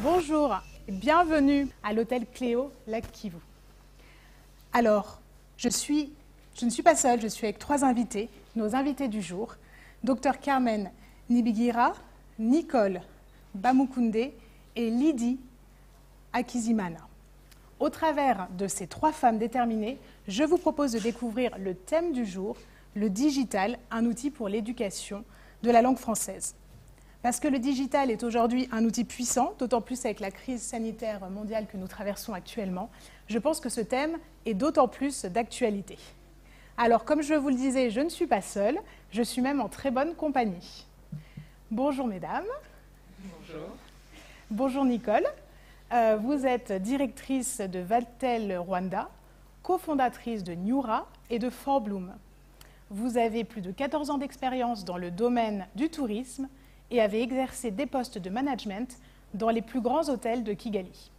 Bonjour et bienvenue à l'hôtel Cléo Lac Kivu. Alors, je ne suis pas seule, je suis avec trois invités, nos invités du jour, Dr Carmen Nibigira, Nicole Bamukunde et Lydie Akizimana. Au travers de ces trois femmes déterminées, je vous propose de découvrir le thème du jour, le digital, un outil pour l'éducation de la langue française. Parce que le digital est aujourd'hui un outil puissant, d'autant plus avec la crise sanitaire mondiale que nous traversons actuellement, je pense que ce thème est d'autant plus d'actualité. Alors, comme je vous le disais, je ne suis pas seule, je suis même en très bonne compagnie. Bonjour mesdames. Bonjour. Bonjour Nicole. Vous êtes directrice de Vatel Rwanda, cofondatrice de Newra et de Forbloom. Vous avez plus de 14 ans d'expérience dans le domaine du tourisme et avez exercé des postes de management dans les plus grands hôtels de Kigali.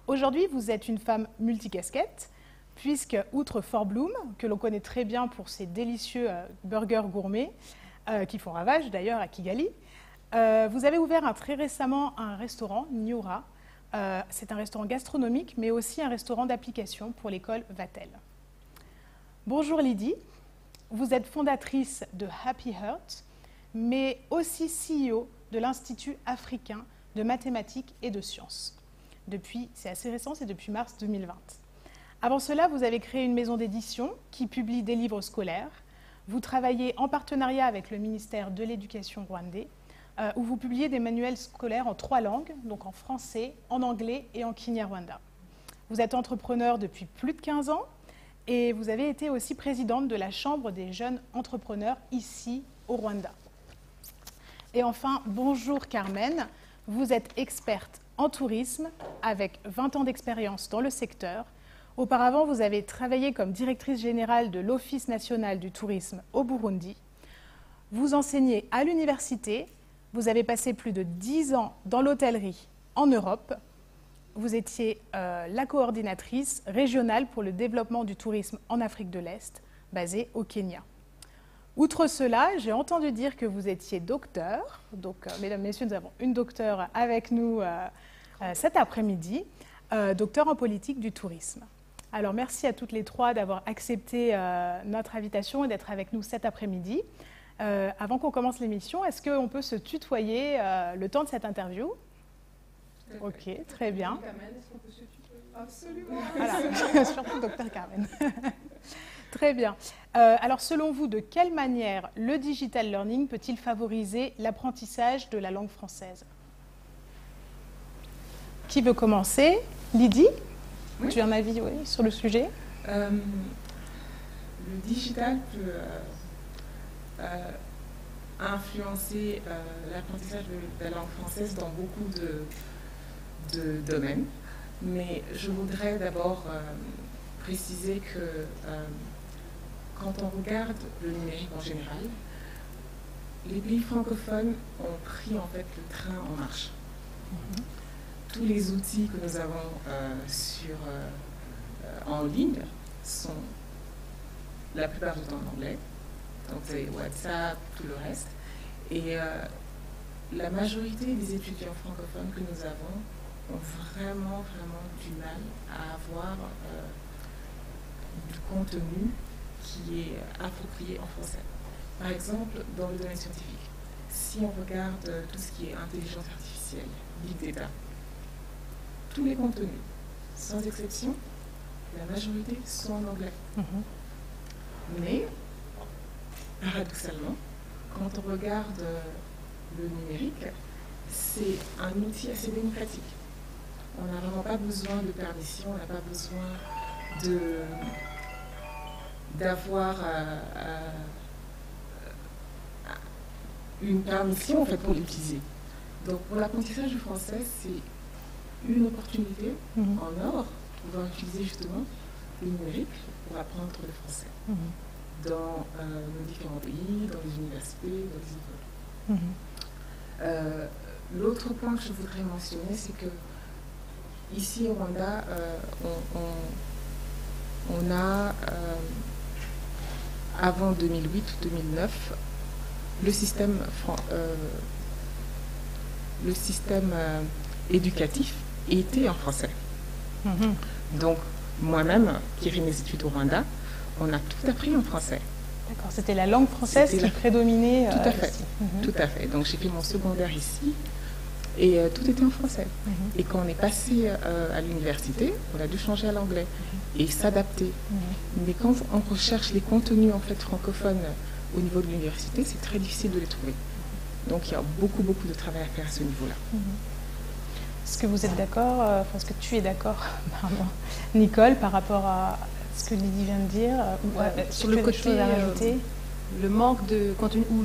Aujourd'hui, vous êtes une femme multicasquette, puisque, outre Forbloom, que l'on connaît très bien pour ses délicieux burgers gourmets, qui font ravage d'ailleurs à Kigali, vous avez ouvert très récemment un restaurant, Newra. C'est un restaurant gastronomique, mais aussi un restaurant d'application pour l'école Vatel. Bonjour Lydie, vous êtes fondatrice de Happy Heart, mais aussi CEO de l'Institut africain de mathématiques et de sciences. C'est assez récent, c'est depuis mars 2020. Avant cela, vous avez créé une maison d'édition qui publie des livres scolaires. Vous travaillez en partenariat avec le ministère de l'Éducation rwandais, où vous publiez des manuels scolaires en 3 langues, donc en français, en anglais et en kinyarwanda. Vous êtes entrepreneur depuis plus de 15 ans et vous avez été aussi présidente de la Chambre des jeunes entrepreneurs ici au Rwanda. Et enfin, bonjour Carmen, vous êtes experte en tourisme avec 20 ans d'expérience dans le secteur. Auparavant, vous avez travaillé comme directrice générale de l'Office national du tourisme au Burundi. Vous enseignez à l'université, vous avez passé plus de 10 ans dans l'hôtellerie en Europe. Vous étiez la coordinatrice régionale pour le développement du tourisme en Afrique de l'Est, basée au Kenya. Outre cela, j'ai entendu dire que vous étiez docteur. Donc, mesdames, messieurs, nous avons une docteure avec nous cet après-midi, docteur en politique du tourisme. Alors, merci à toutes les trois d'avoir accepté notre invitation et d'être avec nous cet après-midi. Avant qu'on commence l'émission, est-ce qu'on peut se tutoyer le temps de cette interview? Ok, très bien. Carmen, est-ce qu'on peut se tutoyer? Absolument. Voilà, surtout docteur Carmen. Très bien. Alors, selon vous, de quelle manière le digital learning peut-il favoriser l'apprentissage de la langue française? Qui veut commencer? Lydie? Oui. Tu as un avis sur le sujet? Le digital peut influencer l'apprentissage de la langue française dans beaucoup de domaines, mais je voudrais d'abord préciser que quand on regarde le numérique en général, les pays francophones ont pris en fait le train en marche. Tous les outils que nous avons en ligne sont la plupart du temps en anglais, donc c'est WhatsApp, tout le reste. Et la majorité des étudiants francophones que nous avons ont vraiment du mal à avoir du contenu qui est approprié en français. Par exemple, dans le domaine scientifique, si on regarde tout ce qui est intelligence artificielle, big data, tous les contenus, sans exception, la majorité sont en anglais. Mais, paradoxalement, quand on regarde le numérique, c'est un outil assez démocratique. On n'a vraiment pas besoin de permission, on n'a pas besoin d'avoir une permission en fait, pour l'utiliser. Donc pour l'apprentissage du français, c'est une opportunité en or pour pouvoir utiliser justement le numérique pour apprendre le français dans nos différents pays, dans les universités, dans les écoles. L'autre point que je voudrais mentionner, c'est que ici au Rwanda, on a avant 2008-2009 le système éducatif était en français. Donc, moi-même, qui ai fait mes études au Rwanda, on a tout appris en français. D'accord, c'était la langue française qui prédominait. Tout à fait, tout à fait. Donc, j'ai fait mon secondaire ici et tout était en français. Et quand on est passé à l'université, on a dû changer à l'anglais et s'adapter. Mais quand on recherche les contenus en fait francophones au niveau de l'université, c'est très difficile de les trouver. Donc, il y a beaucoup de travail à faire à ce niveau-là. Est-ce que vous êtes d'accord, est-ce que tu es d'accord, pardon, Nicole, par rapport à ce que Lydie vient de dire, sur le côté à rajouter, le manque de contenu ou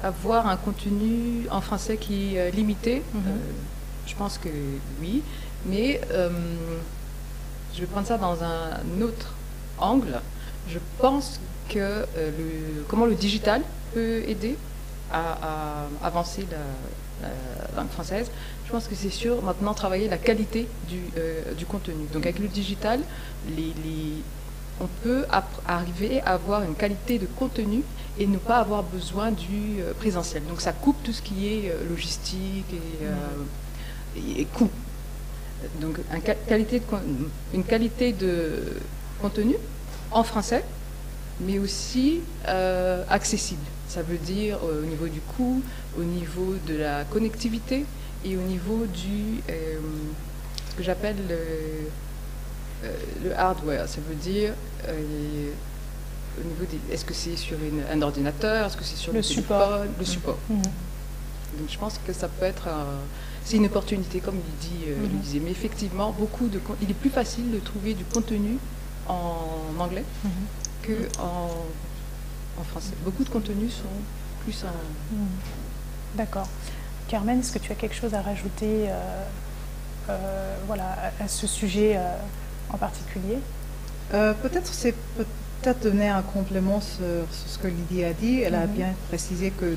avoir un contenu en français qui est limité, je pense que oui, mais je vais prendre ça dans un autre angle. Je pense que comment le digital peut aider à avancer la langue française. Je pense que c'est sûr, maintenant, travailler la qualité du contenu. Donc avec le digital, on peut arriver à avoir une qualité de contenu et ne pas avoir besoin du présentiel. Donc ça coupe tout ce qui est logistique et coût. Donc une qualité de contenu en français, mais aussi accessible. Ça veut dire au niveau du coût, au niveau de la connectivité et au niveau du ce que j'appelle le hardware. Ça veut dire au niveau des, est-ce que c'est sur un ordinateur, est-ce que c'est sur le téléphone, le support. Donc je pense que ça peut être c'est une opportunité, comme il disait. Mais effectivement, il est plus facile de trouver du contenu en anglais que en français. Beaucoup de contenus sont plus en... D'accord. Carmen, est-ce que tu as quelque chose à rajouter voilà, à ce sujet en particulier? Peut-être donner un complément sur ce que Lydie a dit. Elle a bien précisé que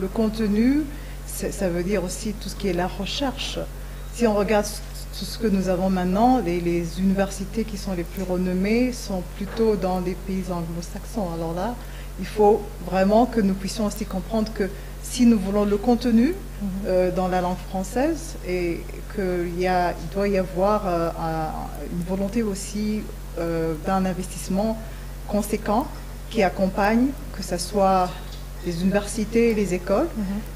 le contenu, ça veut dire aussi tout ce qui est la recherche. Si on regarde tout ce que nous avons maintenant, les universités qui sont les plus renommées sont plutôt dans des pays anglo-saxons. Alors là, il faut vraiment que nous puissions aussi comprendre que si nous voulons le contenu dans la langue française, et qu'il doit y avoir une volonté aussi d'un investissement conséquent qui accompagne, que ce soit les universités et les écoles,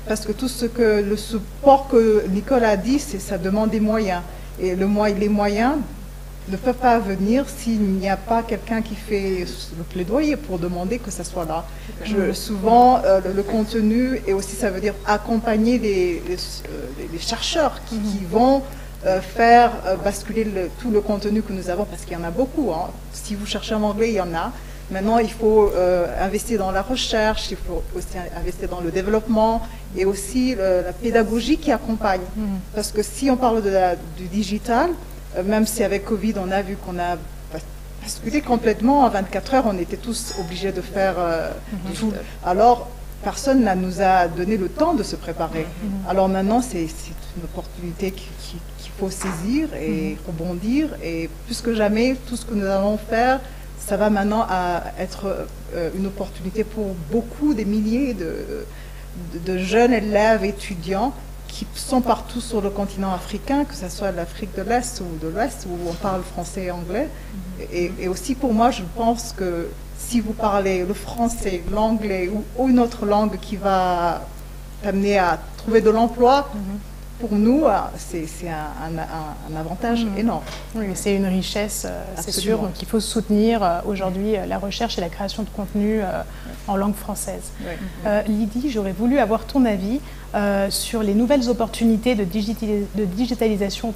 parce que tout le support que Nicole a dit, ça demande des moyens. Et les moyens ne peuvent pas venir s'il n'y a pas quelqu'un qui fait le plaidoyer pour demander que ça soit là. Souvent, le contenu, et aussi ça veut dire accompagner les chercheurs qui vont faire basculer tout le contenu que nous avons, parce qu'il y en a beaucoup. Hein. Si vous cherchez en anglais, il y en a. Maintenant, il faut investir dans la recherche, il faut aussi investir dans le développement et aussi la pédagogie qui accompagne. Parce que si on parle du digital, même si avec Covid, on a vu qu'on a basculé complètement, en 24 heures, on était tous obligés de faire tout. Alors, personne ne nous a donné le temps de se préparer. Alors maintenant, c'est une opportunité qu'il faut saisir et rebondir. Et plus que jamais, tout ce que nous allons faire, ça va maintenant être une opportunité pour beaucoup, des milliers de jeunes élèves, étudiants qui sont partout sur le continent africain, que ce soit l'Afrique de l'Est ou de l'Ouest, où on parle français et anglais. Et aussi pour moi, je pense que si vous parlez le français, l'anglais ou une autre langue qui va t'amener à trouver de l'emploi, pour nous, c'est un avantage énorme. Oui, c'est une richesse, c'est sûr. Donc il faut soutenir aujourd'hui la recherche et la création de contenu en langue française. Lydie, j'aurais voulu avoir ton avis sur les nouvelles opportunités de digitalisation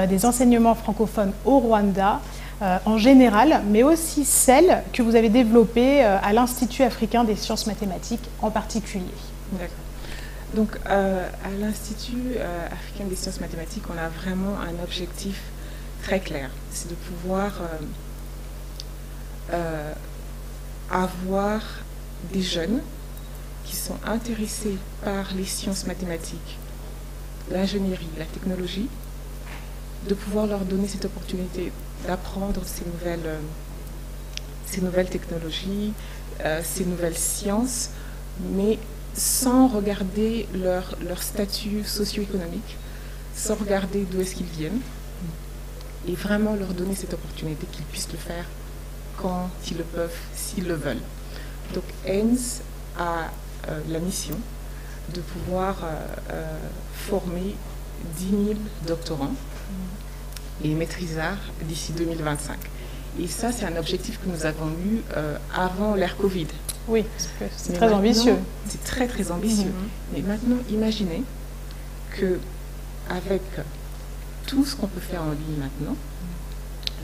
des enseignements francophones au Rwanda en général, mais aussi celles que vous avez développées à l'Institut africain des sciences mathématiques en particulier. D'accord. Donc, à l'Institut africain des sciences mathématiques, on a vraiment un objectif très clair. C'est de pouvoir avoir des jeunes qui sont intéressés par les sciences mathématiques, l'ingénierie, la technologie, de pouvoir leur donner cette opportunité d'apprendre ces nouvelles technologies, ces nouvelles sciences, mais sans regarder leur statut socio-économique, sans regarder d'où est-ce qu'ils viennent, et vraiment leur donner cette opportunité qu'ils puissent le faire quand ils le peuvent, s'ils le veulent. Donc AIMS a la mission de pouvoir former 10 000 doctorants et maîtrisards d'ici 2025. Et ça, c'est un objectif que nous avons eu avant l'ère Covid. Oui, c'est très ambitieux. C'est très, très ambitieux. Mais maintenant, imaginez qu'avec tout ce qu'on peut faire en ligne maintenant,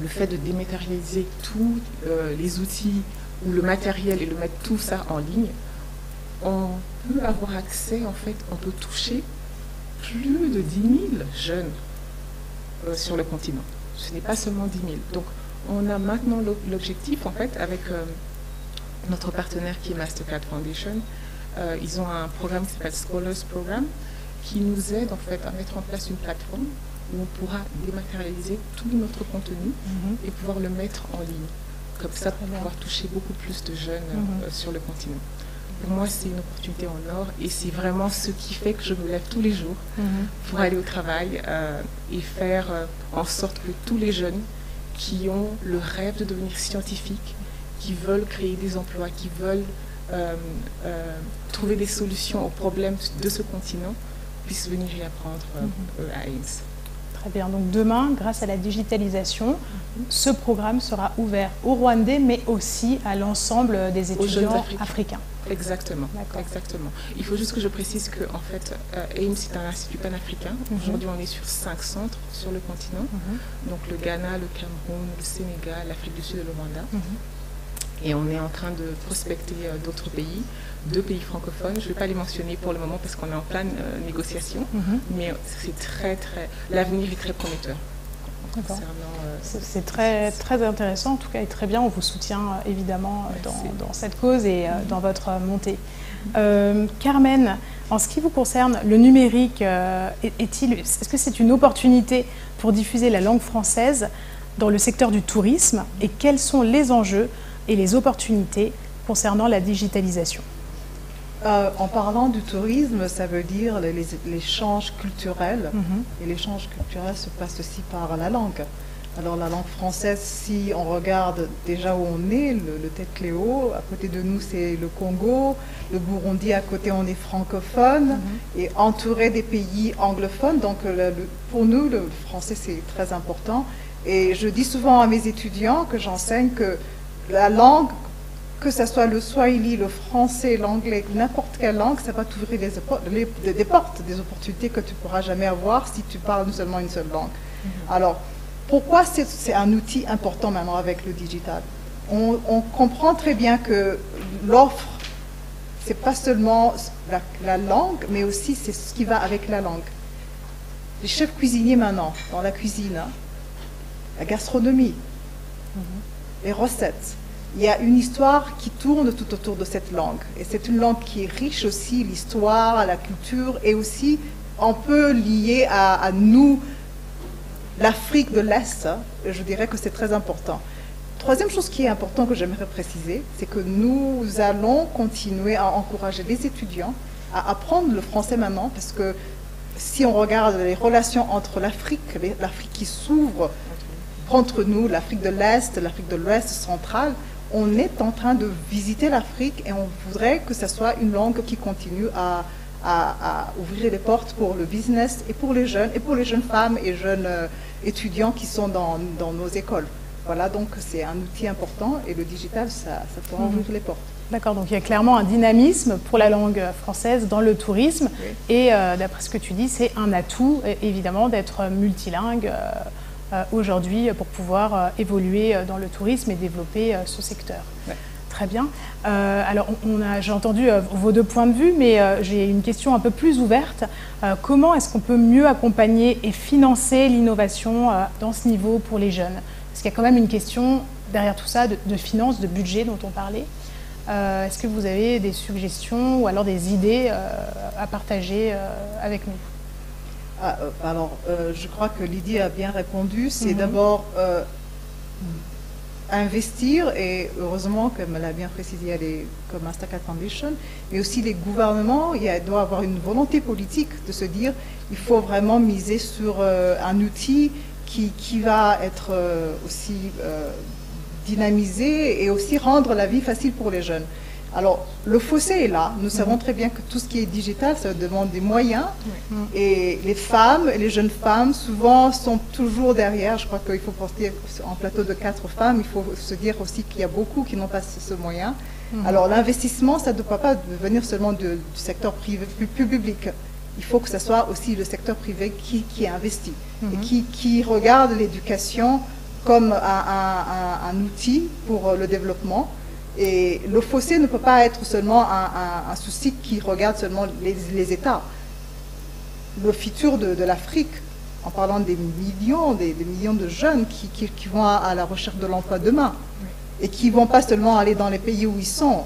le fait de dématérialiser tous les outils ou le matériel et de mettre tout ça en ligne, on peut avoir accès, en fait, on peut toucher plus de 10 000 jeunes sur le continent. Ce n'est pas seulement 10 000. Donc, on a maintenant l'objectif, en fait, avec notre partenaire qui est Mastercard Foundation. Ils ont un programme qui s'appelle Scholars Program, qui nous aide, en fait, à mettre en place une plateforme où on pourra dématérialiser tout notre contenu et pouvoir le mettre en ligne. Comme ça, pour pouvoir toucher beaucoup plus de jeunes sur le continent. Pour moi, c'est une opportunité en or et c'est vraiment ce qui fait que je me lève tous les jours pour aller au travail et faire en sorte que tous les jeunes qui ont le rêve de devenir scientifiques, qui veulent créer des emplois, qui veulent trouver des solutions aux problèmes de ce continent, puissent venir y apprendre à AIMS. Très bien. Donc demain, grâce à la digitalisation, ce programme sera ouvert aux Rwandais, mais aussi à l'ensemble des étudiants africains. Exactement. Exactement. Il faut juste que je précise que en fait, AIMS est un institut panafricain. Aujourd'hui, on est sur 5 centres sur le continent. Donc le Ghana, le Cameroun, le Sénégal, l'Afrique du Sud et le Rwanda. Et on est en train de prospecter d'autres pays, 2 pays francophones. Je ne vais pas les mentionner pour le moment parce qu'on est en pleine négociation, mais c'est l'avenir est très prometteur. C'est très, très intéressant, en tout cas, et très bien. On vous soutient évidemment dans cette cause et dans votre montée. Carmen, en ce qui vous concerne, le numérique, est-ce que c'est une opportunité pour diffuser la langue française dans le secteur du tourisme et quels sont les enjeux et les opportunités concernant la digitalisation? En parlant du tourisme, ça veut dire l'échange culturel. Et l'échange culturel se passe aussi par la langue. Alors la langue française, si on regarde déjà où on est, le Tête-Cléo, à côté de nous c'est le Congo, le Burundi à côté on est francophone et entouré des pays anglophones. Donc pour nous le français c'est très important. Et je dis souvent à mes étudiants que j'enseigne que la langue, que ce soit le swahili, le français, l'anglais, n'importe quelle langue, ça va t'ouvrir des portes, des opportunités que tu ne pourras jamais avoir si tu parles seulement une seule langue. Alors, pourquoi c'est un outil important maintenant avec le digital? On comprend très bien que l'offre, ce n'est pas seulement la langue, mais aussi c'est ce qui va avec la langue. Les chefs cuisiniers maintenant, dans la cuisine, la gastronomie, les recettes. Il y a une histoire qui tourne tout autour de cette langue. Et c'est une langue qui est riche aussi, l'histoire, la culture, et aussi un peu liée à nous, l'Afrique de l'Est. Je dirais que c'est très important. Troisième chose qui est importante que j'aimerais préciser, c'est que nous allons continuer à encourager les étudiants à apprendre le français maintenant, parce que si on regarde les relations entre l'Afrique qui s'ouvre entre nous, l'Afrique de l'Est, l'Afrique de l'Ouest centrale, on est en train de visiter l'Afrique et on voudrait que ce soit une langue qui continue à ouvrir les portes pour le business et pour les jeunes femmes et jeunes étudiants qui sont dans nos écoles. Voilà, donc c'est un outil important et le digital, ça pourra ouvrir les portes. D'accord, donc il y a clairement un dynamisme pour la langue française dans le tourisme et d'après ce que tu dis, c'est un atout évidemment d'être multilingue aujourd'hui pour pouvoir évoluer dans le tourisme et développer ce secteur. Ouais. Très bien. Alors, j'ai entendu vos 2 points de vue, mais j'ai une question un peu plus ouverte. Comment est-ce qu'on peut mieux accompagner et financer l'innovation dans ce niveau pour les jeunes? Parce qu'il y a quand même une question derrière tout ça de finances, de budget dont on parlait. Est-ce que vous avez des suggestions ou alors des idées à partager avec nous? Alors, je crois que Lydie a bien répondu. C'est d'abord investir, et heureusement, comme elle a bien précisé, il y a comme Mastercard Foundation, mais aussi les gouvernements, doit avoir une volonté politique de se dire il faut vraiment miser sur un outil qui va être aussi dynamisé et aussi rendre la vie facile pour les jeunes. Alors, le fossé est là. Nous savons très bien que tout ce qui est digital, ça demande des moyens. Et les femmes, les jeunes femmes, souvent, sont toujours derrière. Je crois qu'il faut porter en plateau de 4 femmes. Il faut se dire aussi qu'il y a beaucoup qui n'ont pas ce moyen. Alors, l'investissement, ça ne doit pas venir seulement du secteur privé, public. Il faut que ce soit aussi le secteur privé qui investit et qui regarde l'éducation comme un outil pour le développement. Et le fossé ne peut pas être seulement un souci qui regarde seulement les États. Le futur de l'Afrique, en parlant des millions de jeunes qui vont à la recherche de l'emploi demain, et qui ne vont pas seulement aller dans les pays où ils sont.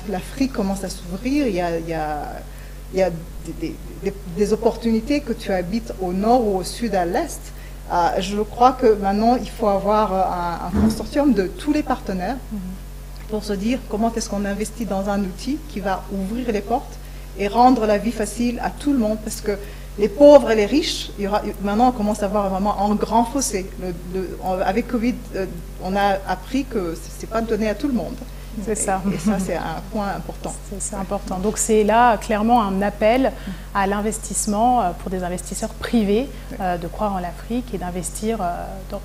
L'Afrique commence à s'ouvrir, il y a des opportunités que tu habites au nord ou au sud, à l'est. Je crois que maintenant, il faut avoir un consortium de tous les partenaires pour se dire comment est-ce qu'on investit dans un outil qui va ouvrir les portes et rendre la vie facile à tout le monde, parce que les pauvres et les riches, maintenant on commence à avoir vraiment un grand fossé. Avec Covid, on a appris que ce n'est pas donné à tout le monde. C'est ça. Et ça, c'est un point important. C'est important. Donc c'est là clairement un appel à l'investissement pour des investisseurs privés de croire en l'Afrique et d'investir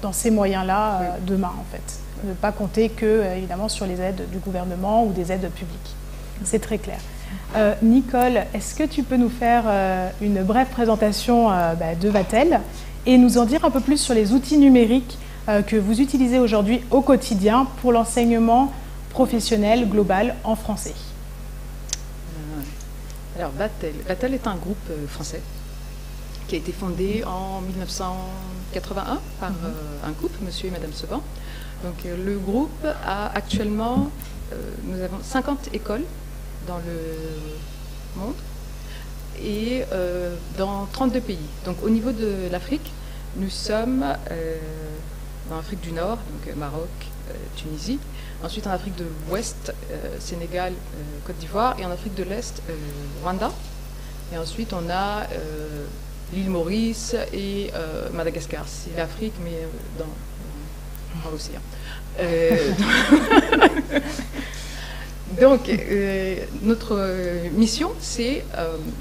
dans ces moyens-là demain, en fait. Ne pas compter que, évidemment, sur les aides du gouvernement ou des aides publiques. C'est très clair. Nicole, est-ce que tu peux nous faire une brève présentation de Vatel et nous en dire un peu plus sur les outils numériques que vous utilisez aujourd'hui au quotidien pour l'enseignement professionnel global en français? Alors, Vatel est un groupe français qui a été fondé en 1981 par un couple, monsieur et madame Seban. Donc, le groupe a actuellement, nous avons 50 écoles dans le monde et dans 32 pays. Donc, au niveau de l'Afrique, nous sommes dans l'Afrique du Nord, donc Maroc, Tunisie. Ensuite, en Afrique de l'Ouest, Sénégal, Côte d'Ivoire. Et en Afrique de l'Est, Rwanda. Et ensuite, on a l'île Maurice et Madagascar. C'est l'Afrique, mais dans l'océan. Donc, notre mission, c'est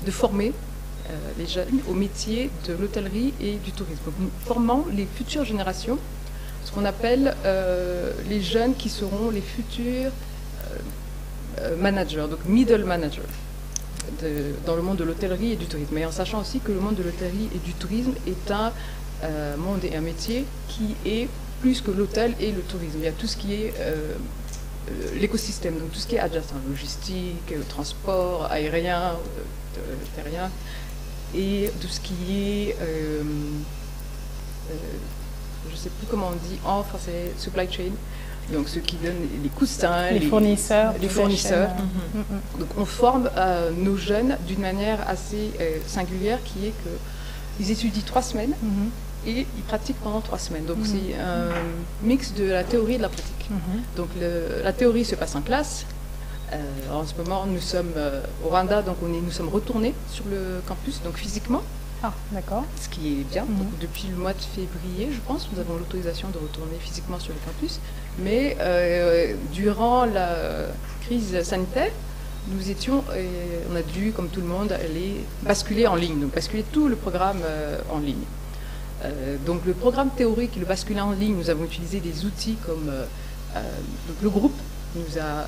de former les jeunes au métier de l'hôtellerie et du tourisme. Donc, nous formons les futures générations, ce qu'on appelle les jeunes qui seront les futurs managers, donc middle managers, dans le monde de l'hôtellerie et du tourisme. Mais en sachant aussi que le monde de l'hôtellerie et du tourisme est un monde et un métier qui est plus que l'hôtel et le tourisme. Il y a tout ce qui est l'écosystème, donc tout ce qui est adjacent, logistique, transport, aérien, terrien, et tout ce qui est, je ne sais plus comment on dit en français, supply chain, donc ceux qui donnent les coussins, les fournisseurs. Les fournisseurs. Donc on forme nos jeunes d'une manière assez singulière, qui est qu'ils étudient 3 semaines et ils pratiquent pendant 3 semaines. Donc c'est un mix de la théorie et de la pratique. Donc la théorie se passe en classe. En ce moment, nous sommes au Rwanda, donc nous sommes retournés sur le campus, donc physiquement. Ah, d'accord. Ce qui est bien. Donc, depuis le mois de février, je pense, nous avons l'autorisation de retourner physiquement sur le campus. Mais durant la crise sanitaire, nous étions, on a dû, comme tout le monde, aller basculer en ligne, donc basculer tout le programme en ligne. Donc le programme théorique, le basculer en ligne, nous avons utilisé des outils comme donc le groupe nous a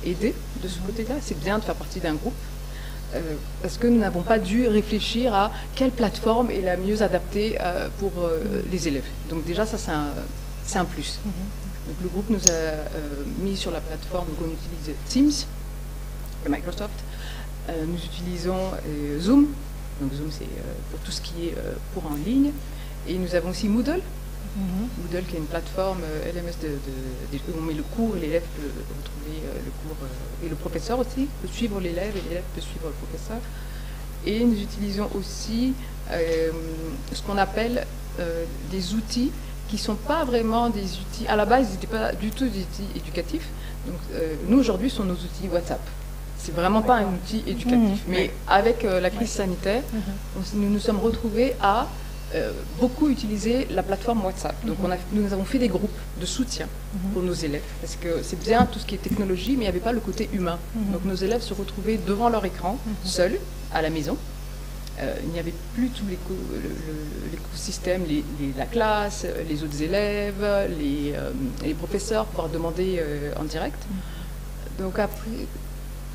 aidés de ce côté-là. C'est bien de faire partie d'un groupe parce que nous n'avons pas dû réfléchir à quelle plateforme est la mieux adaptée pour les élèves. Donc déjà ça c'est un plus. Donc, le groupe nous a mis sur la plateforme, donc on utilise Teams de Microsoft. Nous utilisons Zoom. Donc Zoom c'est pour tout ce qui est cours en ligne. Et nous avons aussi Moodle. Moodle qui est une plateforme LMS où on met le cours, l'élève peut retrouver le cours et le professeur aussi peut suivre l'élève et l'élève peut suivre le professeur. Et nous utilisons aussi ce qu'on appelle des outils qui ne sont pas vraiment des outils. À la base, ils n'étaient pas du tout des outils éducatifs. Donc, nous, aujourd'hui, sont nos outils WhatsApp. C'est vraiment pas un outil éducatif. Mais avec la crise sanitaire, nous nous sommes retrouvés à beaucoup utiliser la plateforme WhatsApp. Donc, nous avons fait des groupes de soutien pour nos élèves. Parce que c'est bien tout ce qui est technologie, mais il n'y avait pas le côté humain. Donc, nos élèves se retrouvaient devant leur écran, seuls, à la maison. Il n'y avait plus tout l'écosystème, la classe, les autres élèves, les professeurs pour demander en direct. Donc après,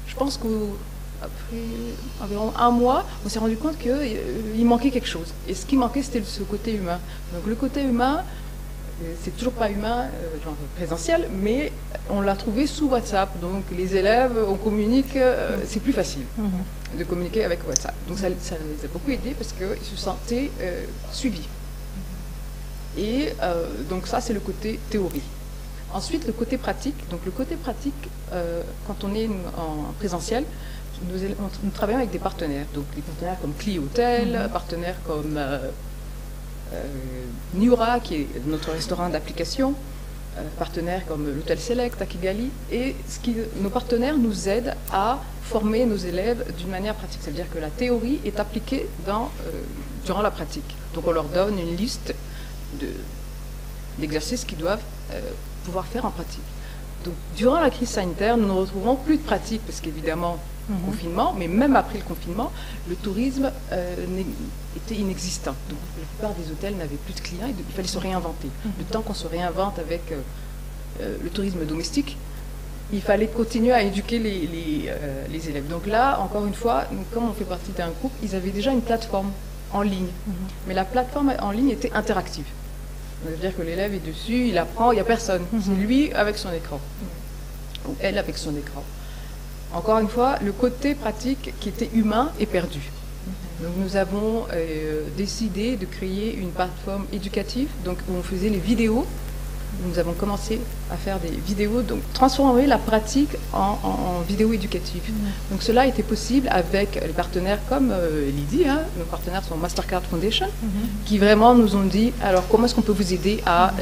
je pense qu'après environ un mois, on s'est rendu compte qu'il manquait quelque chose. Et ce qui manquait, c'était ce côté humain. Donc le côté humain, c'est toujours pas humain, genre présentiel, mais on l'a trouvé sous WhatsApp. Donc les élèves, on communique, c'est plus facile de communiquer avec WhatsApp. Donc ça les a beaucoup aidés parce qu'ils se sentaient suivis. Et donc ça, c'est le côté théorie. Ensuite, le côté pratique. Donc le côté pratique, quand on est en présentiel, nous travaillons avec des partenaires. Donc des partenaires comme Cli Hotel, partenaires comme Niura, qui est notre restaurant d'application, partenaires comme l'Hôtel Select à Kigali. Et nos partenaires nous aident à former nos élèves d'une manière pratique. C'est-à-dire que la théorie est appliquée durant la pratique. Donc on leur donne une liste d'exercices qu'ils doivent pouvoir faire en pratique. Donc durant la crise sanitaire, nous ne retrouvons plus de pratique parce qu'évidemment, confinement, mais même après le confinement, le tourisme était inexistant. Donc la plupart des hôtels n'avaient plus de clients, il fallait se réinventer. Le temps qu'on se réinvente avec le tourisme domestique, il fallait continuer à éduquer les élèves. Donc là, encore une fois, comme on fait partie d'un groupe, ils avaient déjà une plateforme en ligne. Mais la plateforme en ligne était interactive. C'est-à-dire que l'élève est dessus, il apprend, il n'y a personne. C'est lui avec son écran. Ou elle avec son écran. Encore une fois, le côté pratique qui était humain est perdu. Donc nous avons décidé de créer une plateforme éducative donc, où on faisait les vidéos. Nous avons commencé à faire des vidéos, donc transformer la pratique en vidéo éducative. Donc cela a été possible avec les partenaires comme Lydie, nos partenaires sont Mastercard Foundation, qui vraiment nous ont dit, alors comment est-ce qu'on peut vous aider à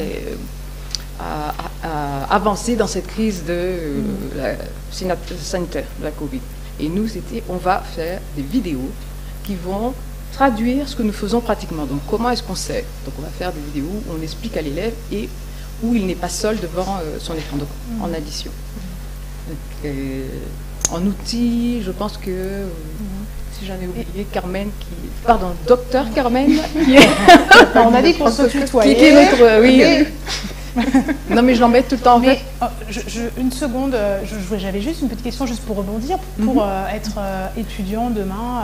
avancer dans cette crise sanitaire de la Covid. Et nous, c'était, on va faire des vidéos qui vont traduire ce que nous faisons pratiquement. Donc comment est-ce qu'on sait? Donc on va faire des vidéos où on explique à l'élève et où il n'est pas seul devant son écran, donc en addition. Donc, en outils, je pense que, si j'en ai oublié, Carmen, docteur Carmen, on a dit qu'on se tutoyait. Qui est notre, oui. Non mais je l'embête tout le temps en fait. Une seconde, j'avais juste une petite question juste pour rebondir. Pour être étudiant demain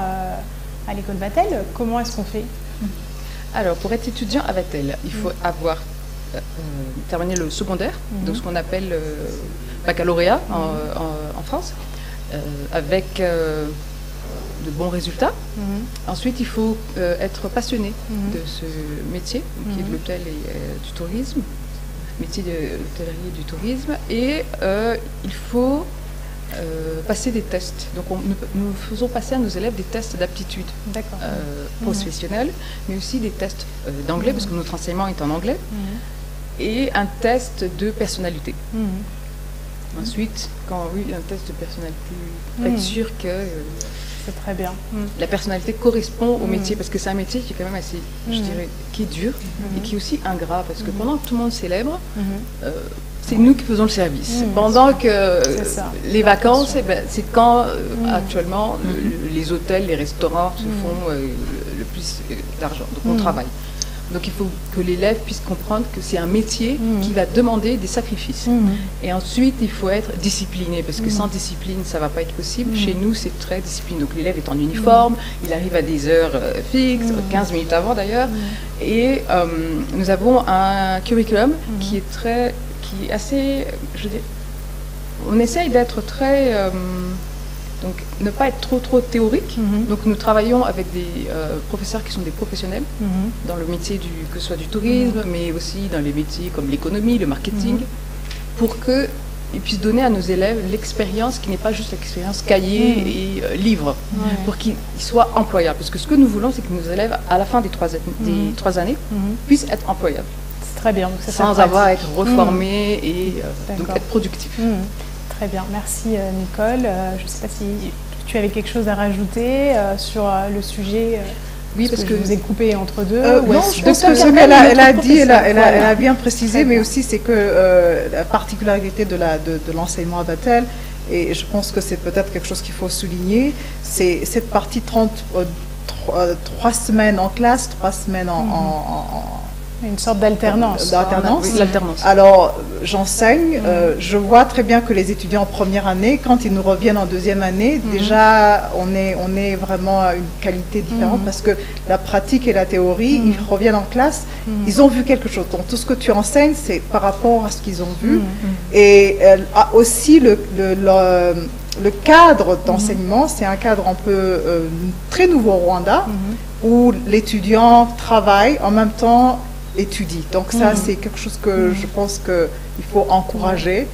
à l'école Vatel, comment est-ce qu'on fait? Alors pour être étudiant à Vatel, il faut avoir terminé le secondaire, donc ce qu'on appelle baccalauréat en France, avec de bons résultats. Ensuite, il faut être passionné de ce métier, qui est de l'hôtel et du tourisme, métier de l'hôtellerie et du tourisme, et il faut passer des tests. Donc nous faisons passer à nos élèves des tests d'aptitude professionnelle, mais aussi des tests d'anglais, parce que notre enseignement est en anglais, et un test de personnalité. Ensuite, un test de personnalité, pour être sûr que c'est très bien. La personnalité correspond au métier, parce que c'est un métier qui est quand même assez, je dirais, qui est dur et qui est aussi ingrat, parce que pendant que tout le monde célèbre, c'est nous qui faisons le service. Pendant que les vacances, c'est quand actuellement les hôtels, les restaurants se font le plus d'argent. Donc on travaille. Donc il faut que l'élève puisse comprendre que c'est un métier qui va demander des sacrifices. Et ensuite, il faut être discipliné, parce que sans discipline, ça ne va pas être possible. Chez nous, c'est très discipliné. Donc l'élève est en uniforme, il arrive à des heures fixes, 15 minutes avant d'ailleurs. Et nous avons un curriculum qui est assez, je dirais, on essaye d'être très... donc, ne pas être trop théorique. Donc, nous travaillons avec des professeurs qui sont des professionnels dans le métier que ce soit du tourisme, mais aussi dans les métiers comme l'économie, le marketing, pour qu'ils puissent donner à nos élèves l'expérience qui n'est pas juste l'expérience cahier et livre, pour qu'ils soient employables. Parce que ce que nous voulons, c'est que nos élèves, à la fin des 3 années, puissent être employables. Très bien. Donc ça, sans avoir à être reformé et donc être productif. Très bien. Merci Nicole. Je ne sais pas si tu avais quelque chose à rajouter sur le sujet. Oui, parce que je vous ai coupé entre deux. Non, je pense que ce qu'elle a dit, elle a bien précisé, mais aussi c'est que la particularité de l'enseignement à Vatel, et je pense que c'est peut-être quelque chose qu'il faut souligner, c'est cette partie 3 semaines en classe, 3 semaines une sorte d'alternance. L'alternance. Alors, j'enseigne. Je vois très bien que les étudiants en première année, quand ils nous reviennent en deuxième année, déjà, on est vraiment à une qualité différente parce que la pratique et la théorie, ils reviennent en classe, ils ont vu quelque chose. Donc, tout ce que tu enseignes, c'est par rapport à ce qu'ils ont vu. Et aussi, le cadre d'enseignement, c'est un cadre un peu très nouveau au Rwanda, où l'étudiant travaille en même temps étudie. Donc ça, c'est quelque chose que je pense qu'il faut encourager.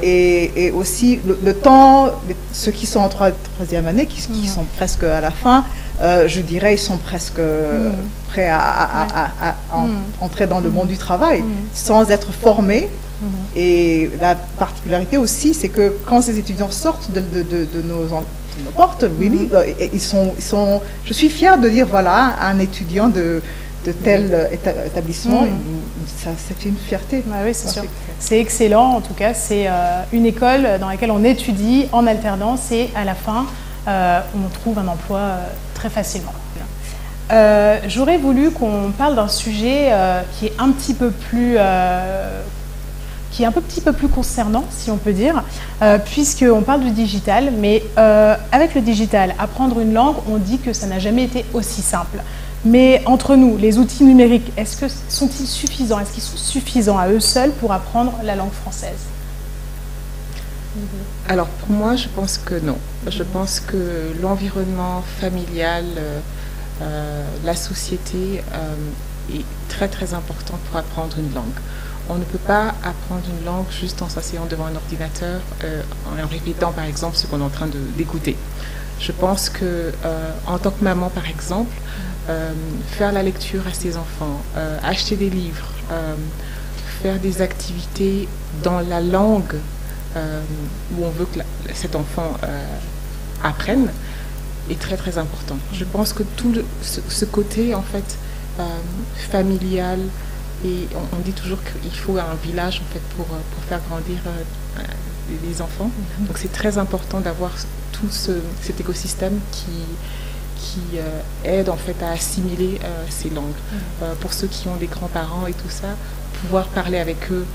Et aussi, le temps, ceux qui sont en troisième année, qui sont presque à la fin, je dirais, ils sont presque prêts à entrer dans le monde du travail, sans être formés. Et la particularité aussi, c'est que quand ces étudiants sortent de nos portes, je suis fière de dire, voilà, un étudiant de tel établissement, c'est une fierté. Oui, c'est sûr. C'est excellent, en tout cas, c'est une école dans laquelle on étudie en alternance et à la fin, on trouve un emploi très facilement. J'aurais voulu qu'on parle d'un sujet qui est un petit peu plus... qui est un petit peu plus concernant, si on peut dire, puisqu'on parle du digital, mais avec le digital, apprendre une langue, on dit que ça n'a jamais été aussi simple. Mais entre nous, les outils numériques, sont-ils suffisants? Est-ce qu'ils sont suffisants à eux seuls pour apprendre la langue française? Alors pour moi, je pense que non. Je pense que l'environnement familial, la société est très très important pour apprendre une langue. On ne peut pas apprendre une langue juste en s'asseyant devant un ordinateur, en répétant par exemple ce qu'on est en train d'écouter. Je pense que en tant que maman par exemple, faire la lecture à ses enfants, acheter des livres, faire des activités dans la langue où on veut que cet enfant apprenne est très très important. Je pense que tout ce côté en fait familial, et on dit toujours qu'il faut un village en fait pour faire grandir les enfants. Donc c'est très important d'avoir tout cet écosystème qui aide en fait à assimiler ces langues. Pour ceux qui ont des grands-parents et tout ça, pouvoir parler avec eux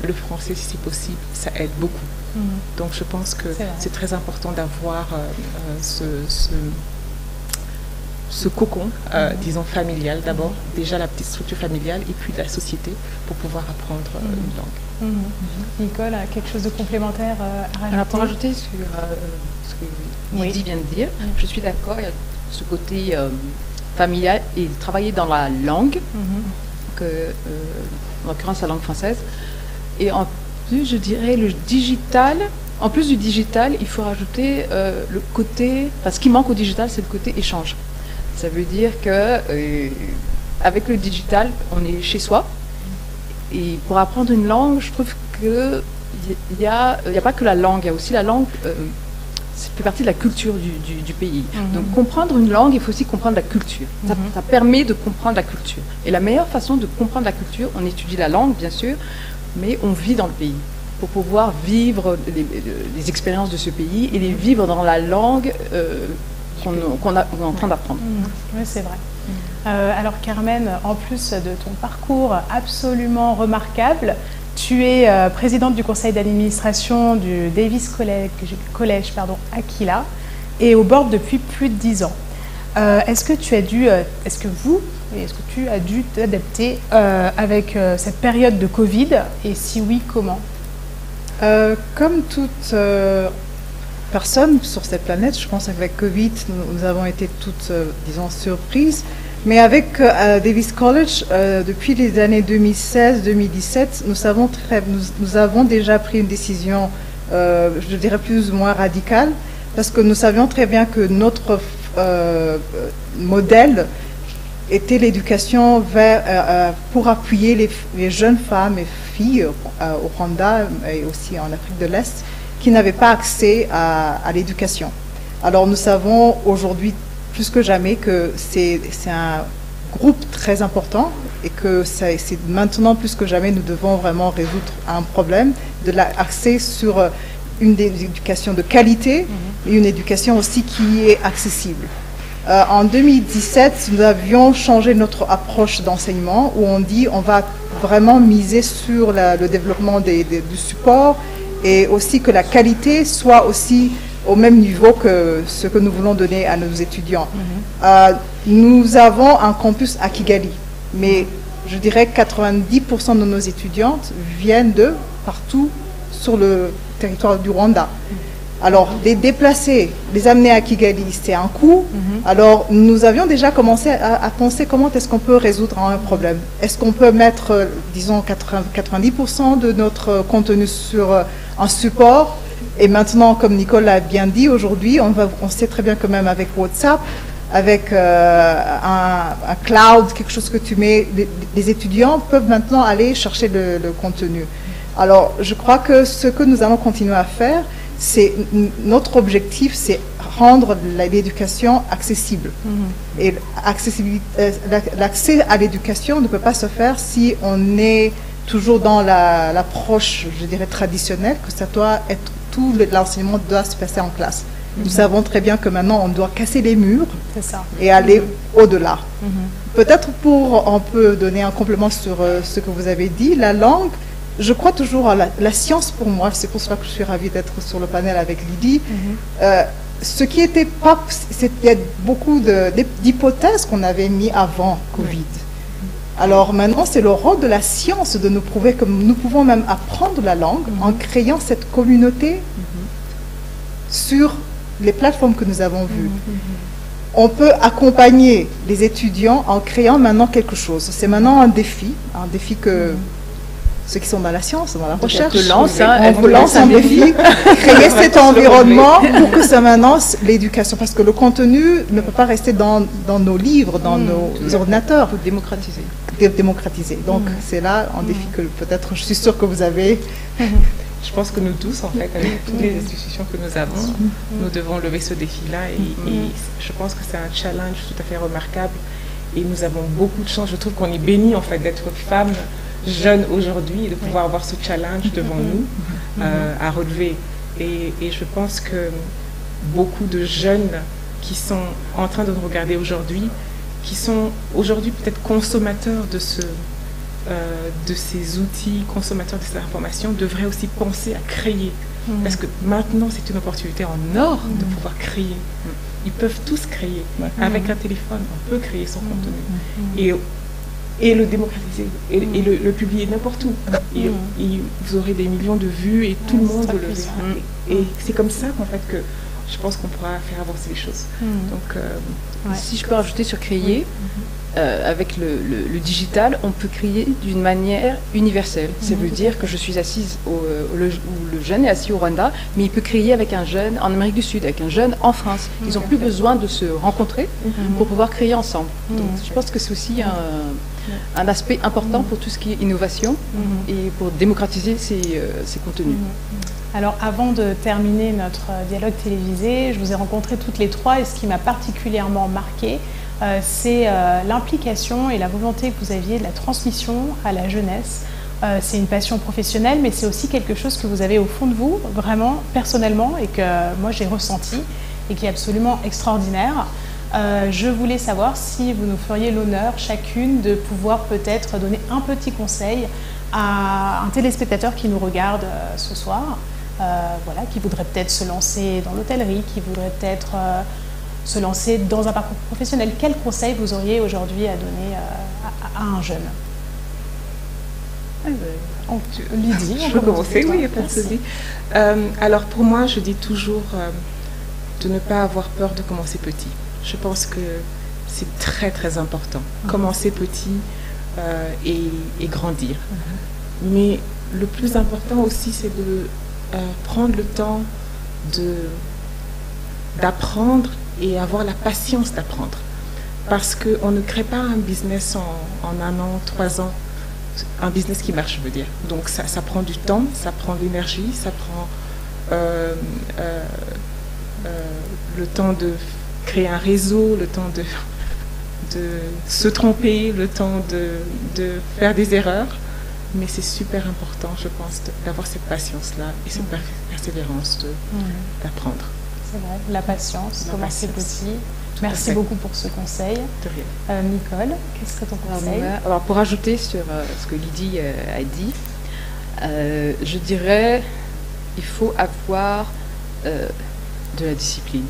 le français si c'est possible, ça aide beaucoup. Donc je pense que c'est très important d'avoir ce cocon, disons familial d'abord, déjà la petite structure familiale et puis la société pour pouvoir apprendre une langue. Nicole, quelque chose de complémentaire à rajouter? Alors pour rajouter sur ce que Lydie vient de dire, je suis d'accord, il y a ce côté familial et travailler dans la langue, en l'occurrence la langue française. Et en plus, je dirais le digital. En plus du digital, il faut rajouter le côté... Parce qu'il manque au digital, c'est le côté échange. Ça veut dire que avec le digital, on est chez soi. Et pour apprendre une langue, je trouve qu'il n'y a pas que la langue, il y a aussi la langue... ça fait partie de la culture du pays. Donc comprendre une langue, il faut aussi comprendre la culture. Ça permet de comprendre la culture. Et la meilleure façon de comprendre la culture, on étudie la langue, bien sûr, mais on vit dans le pays pour pouvoir vivre les expériences de ce pays et les vivre dans la langue qu'on est en train d'apprendre. Oui, c'est vrai. Alors Carmen, en plus de ton parcours absolument remarquable, tu es présidente du conseil d'administration du Davis College Aquila et au board depuis plus de 10 ans. Est-ce que tu as dû t'adapter avec cette période de Covid et si oui, comment? Comme toute personne sur cette planète, je pense qu'avec Covid, nous avons été toutes, disons, surprises. Mais avec Davis College, depuis les années 2016-2017, nous avons déjà pris une décision, je dirais plus ou moins radicale, parce que nous savions très bien que notre modèle était l'éducation pour appuyer les jeunes femmes et filles au Rwanda et aussi en Afrique de l'Est qui n'avaient pas accès à l'éducation. Alors nous savons aujourd'hui plus que jamais que c'est un groupe très important et que c'est maintenant plus que jamais nous devons vraiment résoudre un problème de l'accès sur une éducation de qualité et une éducation aussi qui est accessible. En 2017, nous avions changé notre approche d'enseignement où on dit on va vraiment miser sur le développement du support et aussi que la qualité soit aussi au même niveau que ce que nous voulons donner à nos étudiants. Nous avons un campus à Kigali, mais je dirais que 90% de nos étudiantes viennent de partout sur le territoire du Rwanda. Alors, les déplacer, les amener à Kigali, c'est un coût. Alors, nous avions déjà commencé à penser comment est-ce qu'on peut résoudre un problème. Est-ce qu'on peut mettre, disons, 90% de notre contenu sur un support? Et maintenant, comme Nicole l'a bien dit, aujourd'hui, on sait très bien que même avec WhatsApp, avec un cloud, quelque chose que tu mets, les étudiants peuvent maintenant aller chercher le contenu. Alors, je crois que ce que nous allons continuer à faire, notre objectif, c'est rendre l'éducation accessible. Et l'accès à l'éducation ne peut pas se faire si on est toujours dans l'approche, je dirais, traditionnelle, que ça doit être tout l'enseignement doit se passer en classe. Nous savons très bien que maintenant, on doit casser les murs et aller au-delà. Peut-être on peut donner un complément sur ce que vous avez dit, la langue. Je crois toujours à la science pour moi, c'est pour cela que je suis ravie d'être sur le panel avec Lydie. Ce qui était pas, il y a beaucoup d'hypothèses qu'on avait mis avant Covid. Alors maintenant, c'est le rôle de la science de nous prouver que nous pouvons même apprendre la langue en créant cette communauté sur les plateformes que nous avons vues. On peut accompagner les étudiants en créant maintenant quelque chose. C'est maintenant un défi que ceux qui sont dans la science, dans la recherche, on vous lance un défi, créer cet environnement pour que ça maintenant, l'éducation, parce que le contenu ne peut pas rester dans nos livres, dans nos ordinateurs. Pour démocratiser. Démocratiser. Donc c'est là un défi que peut-être, je suis sûre que vous avez. Je pense que nous tous, en fait, avec toutes les institutions que nous avons, nous devons lever ce défi-là et je pense que c'est un challenge tout à fait remarquable et nous avons beaucoup de chance. Je trouve qu'on est bénis, en fait, d'être femmes jeunes aujourd'hui et de pouvoir avoir ce challenge devant nous à relever. Et je pense que beaucoup de jeunes qui sont en train de nous regarder aujourd'hui, qui sont aujourd'hui peut-être consommateurs de ces outils, consommateurs de ces informations, devraient aussi penser à créer. Parce que maintenant, c'est une opportunité en or de pouvoir créer. Ils peuvent tous créer. Avec un téléphone, on peut créer son contenu. Et le démocratiser, et le publier n'importe où. Et vous aurez des millions de vues et tout le monde le verra. Et c'est comme ça qu'en fait que je pense qu'on pourra faire avancer les choses. Donc, si je peux rajouter sur créer, avec le digital, on peut créer d'une manière universelle. Ça veut dire que je suis assise, le jeune est assis au Rwanda, mais il peut créer avec un jeune en Amérique du Sud, avec un jeune en France. Ils n'ont plus besoin de se rencontrer pour pouvoir créer ensemble. Donc, je pense que c'est aussi un aspect important pour tout ce qui est innovation et pour démocratiser ces contenus. Alors, avant de terminer notre dialogue télévisé, je vous ai rencontrées toutes les trois et ce qui m'a particulièrement marqué, c'est l'implication et la volonté que vous aviez de la transmission à la jeunesse. C'est une passion professionnelle, mais c'est aussi quelque chose que vous avez au fond de vous, vraiment personnellement, et que moi j'ai ressenti et qui est absolument extraordinaire. Je voulais savoir si vous nous feriez l'honneur chacune de pouvoir peut-être donner un petit conseil à un téléspectateur qui nous regarde ce soir, voilà, qui voudrait peut-être se lancer dans l'hôtellerie, qui voudrait peut-être se lancer dans un parcours professionnel. Quel conseil vous auriez aujourd'hui à donner à un jeune? Lydie, je peux commencer, oui, il n'y a pas de souci. Alors pour moi, je dis toujours de ne pas avoir peur de commencer petit. Je pense que c'est très très important. Commencer petit et grandir. Mais le plus important aussi, c'est de prendre le temps d'apprendre et avoir la patience d'apprendre. parce qu'on ne crée pas un business en 1 an, 3 ans. Un business qui marche, je veux dire. Donc ça prend du temps, ça prend de l'énergie, ça prend le temps de créer un réseau, le temps de se tromper, le temps de faire des erreurs. Mais c'est super important, je pense, d'avoir cette patience-là et cette persévérance d'apprendre. C'est vrai, la patience, commencer petit. Merci beaucoup pour ce conseil. De rien. Nicole, quel serait ton conseil? Alors, pour ajouter sur ce que Lydie a dit, je dirais il faut avoir de la discipline.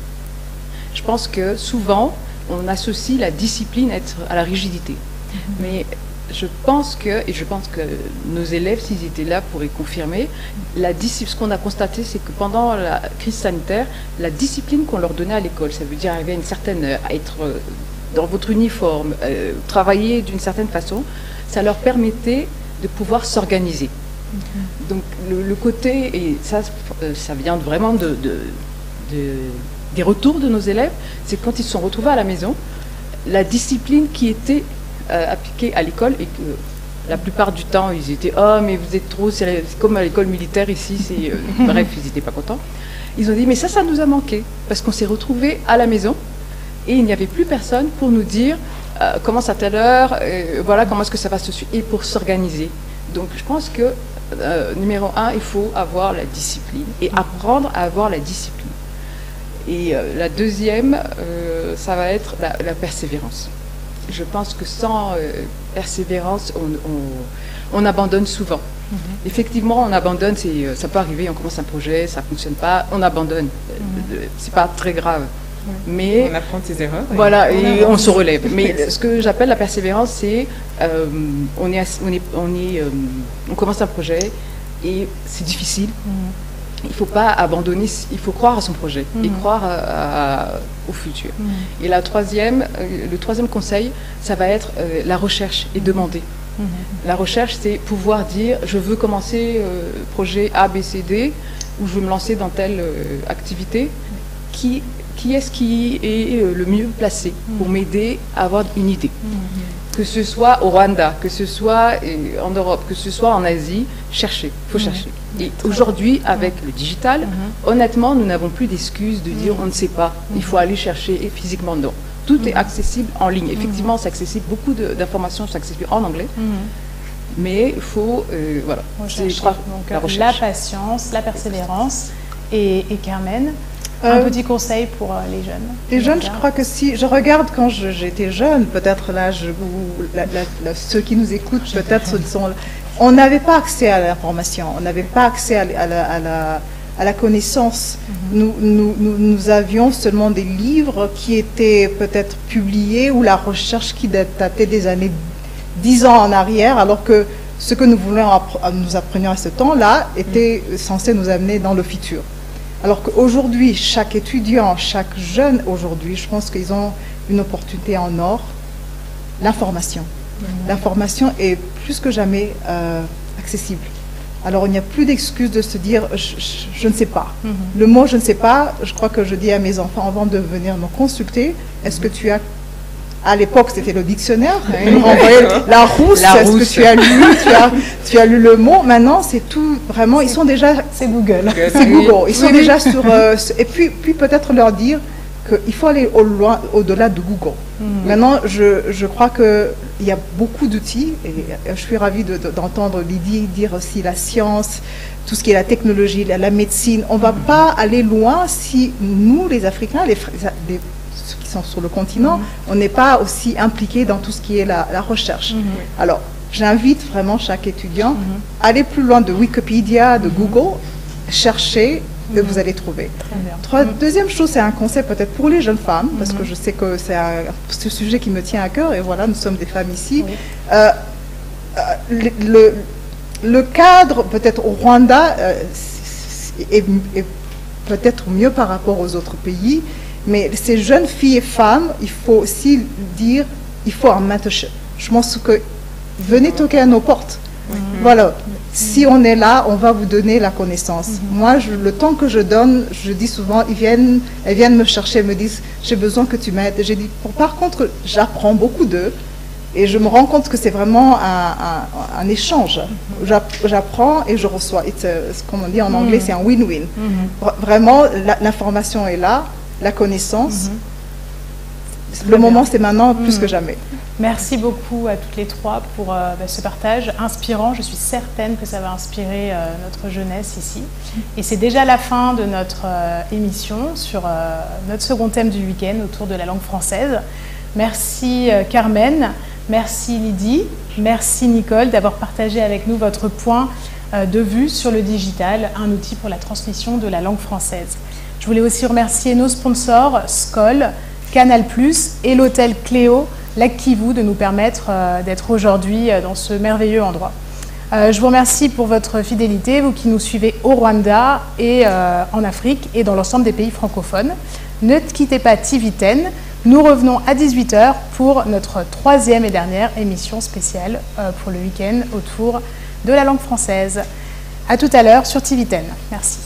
Je pense que souvent, on associe la discipline à la rigidité. Mais je pense que nos élèves, s'ils étaient là, pourraient confirmer, ce qu'on a constaté, c'est que pendant la crise sanitaire, la discipline qu'on leur donnait à l'école, ça veut dire arriver à une certaine heure, être dans votre uniforme, travailler d'une certaine façon, ça leur permettait de pouvoir s'organiser. Donc le côté, et ça vient vraiment des retours de nos élèves, c'est quand ils se sont retrouvés à la maison, la discipline qui était appliquée à l'école, et que la plupart du temps ils étaient « Oh mais vous êtes trop, c'est comme à l'école militaire ici, bref, ils n'étaient pas contents. Ils ont dit « Mais ça nous a manqué, parce qu'on s'est retrouvés à la maison et il n'y avait plus personne pour nous dire commence à telle heure, voilà comment est-ce que ça va se suivre, et pour s'organiser. » Donc je pense que numéro 1, il faut avoir la discipline et apprendre à avoir la discipline. Et la deuxième, ça va être la persévérance. Je pense que sans persévérance, on abandonne souvent. Effectivement, on abandonne, ça peut arriver, on commence un projet, ça ne fonctionne pas, on abandonne. C'est pas très grave. Mais on apprend de ses erreurs. Voilà, et on se relève. Mais ce que j'appelle la persévérance, c'est on commence un projet et c'est difficile. Il ne faut pas abandonner, il faut croire à son projet et croire au futur. Et le troisième conseil, ça va être la recherche et demander. La recherche, c'est pouvoir dire, je veux commencer projet A, B, C, D, ou je veux me lancer dans telle activité. Qui est-ce qui est le mieux placé pour m'aider à avoir une idée? Que ce soit au Rwanda, que ce soit en Europe, que ce soit en Asie, chercher, il faut chercher. Et aujourd'hui, avec le digital, honnêtement, nous n'avons plus d'excuses de dire on ne sait pas, il faut aller chercher, et physiquement non. Tout est accessible en ligne. Effectivement, c'est accessible, beaucoup d'informations sont accessibles en anglais, mais il faut, voilà, la patience, la persévérance. Et Carmen, un petit conseil pour les jeunes. Les jeunes, je crois que si je regarde quand j'étais jeune, peut-être l'âge où ceux qui nous écoutent, peut-être sont. On n'avait pas accès à l'information, on n'avait pas accès à la connaissance. Nous avions seulement des livres qui étaient peut-être publiés ou la recherche qui datait des années 10 ans en arrière, alors que ce que nous apprenions à ce temps-là était censé nous amener dans le futur. Alors qu'aujourd'hui, chaque étudiant, chaque jeune aujourd'hui, je pense qu'ils ont une opportunité en or, l'information. L'information est plus que jamais accessible. Alors il n'y a plus d'excuse de se dire je ne sais pas. Le mot je ne sais pas, je crois que je dis à mes enfants avant de venir me consulter, est-ce que tu as, à l'époque c'était le dictionnaire, la rousse, est-ce que tu as lu, tu as lu le mot, maintenant c'est tout, vraiment ils sont déjà, c'est Google. C'est Google, ils sont déjà sur, et puis peut-être leur dire qu'il faut aller au-delà de Google. Maintenant, je crois qu'il y a beaucoup d'outils, et je suis ravie d'entendre Lydie dire aussi la science, tout ce qui est la technologie, la médecine. On ne va pas aller loin si nous, les Africains, ceux qui sont sur le continent, on n'est pas aussi impliqués dans tout ce qui est la recherche. Alors, j'invite vraiment chaque étudiant à aller plus loin de Wikipédia, de Google, chercher, et vous allez trouver. Deuxième chose, c'est un conseil peut-être pour les jeunes femmes, parce que je sais que c'est un sujet qui me tient à cœur, et voilà, nous sommes des femmes ici. Le cadre, peut-être au Rwanda, est peut-être mieux par rapport aux autres pays, mais ces jeunes filles et femmes, il faut aussi dire, il faut un mentorship. Je pense que venez toquer à nos portes. Voilà. Si on est là, on va vous donner la connaissance. Moi, le temps que je donne, je dis souvent, elles viennent me chercher, elles me disent, j'ai besoin que tu m'aides. J'ai dit, par contre, j'apprends beaucoup d'eux et je me rends compte que c'est vraiment un échange. J'apprends et je reçois. Comme on dit en anglais, c'est un win-win. Vraiment, l'information est là, la connaissance. Le moment, c'est maintenant plus que jamais. Merci beaucoup à toutes les trois pour ce partage inspirant. Je suis certaine que ça va inspirer notre jeunesse ici. Et c'est déjà la fin de notre émission sur notre second thème du week-end autour de la langue française. Merci Carmen, merci Lydie, merci Nicole d'avoir partagé avec nous votre point de vue sur le digital, un outil pour la transmission de la langue française. Je voulais aussi remercier nos sponsors, Skoll, Canal+, et l'hôtel Cléo, Lac Kivu, de nous permettre d'être aujourd'hui dans ce merveilleux endroit. Je vous remercie pour votre fidélité, vous qui nous suivez au Rwanda et en Afrique et dans l'ensemble des pays francophones. Ne quittez pas TV10, nous revenons à 18 h pour notre troisième et dernière émission spéciale pour le week-end autour de la langue française. À tout à l'heure sur TV10. Merci.